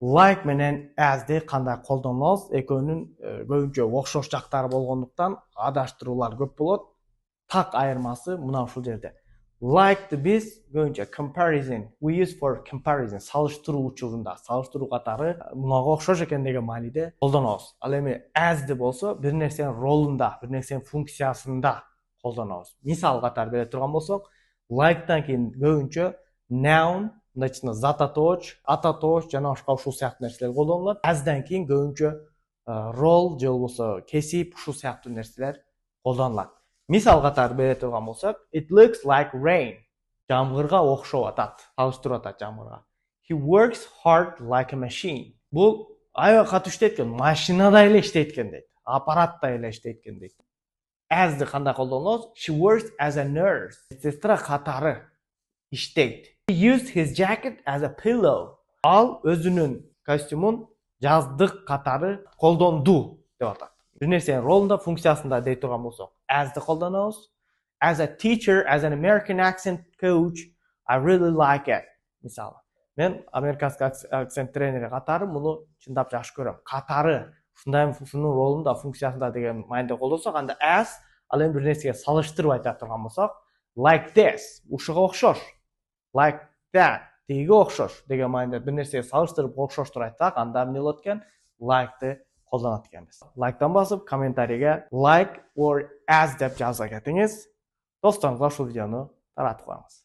like менен as'ди кандай колдонобуз экөөнүн көбүнчө окшош жактары болгондуктан адаштыруулар көп болот. Так айырмасы мына ушул жерде. Like'ды биз көбүнчө comparison, we use for comparison, салыштыруу учурунда, салыштыруу катары мунага окшош экен деген мааниде колдонобуз. Ал эми as'ди болсо бир нерсенин ролунда, бир нерсенин функциясында колдонобуз. Мисал катары бере турган болсок, like'дан кийин көбүнчө noun, мындайча зат ататооч жана башка ушул сыяктуу нерселер колдонулат. As'дан кийин көбүнчө role же болбосо кесип ушул сыяктуу нерселер колдонулат. Мисал катары бере турган болсок, it looks like rain. Жамгырга окшоп атат, салыштырып атат жамгырга. He works hard like a machine. Бул аябай катуу иштейт экен, машинада эле иштейт экен дейт. Аппаратта эле иштейт экен дейт. As'ди кандай колдонобуз? She works as a nurse. Медсестра катары иштейт. He used his jacket as a pillow. Ал өзүнүн костюмун жаздык катары колдонду деп атат. Бир нерсенин ролунда, функциясында дей турган болсок, as'ди колдонобуз. As a teacher, as an American accent coach, I really like it. Мисалы, мен американский акцент тренери катары муну чындап жакшы көрөм. Катары ушундай ушунун ролунда, функциясында деген майнда колдонсок, анда as ал эми бир нерсеге салыштырып айта турган болсок, like this, ушуга окшош. Like that, тиге окшош деген майнда бир нерсеге салыштырып окшоштур айтсак, анда эмне болот экен? Like'ды колдонот экенбиз. Like'дан басып, комментарийге like or as деп жаза кетиңиз. Досторуңузга ушул видеону таратып коюңуз.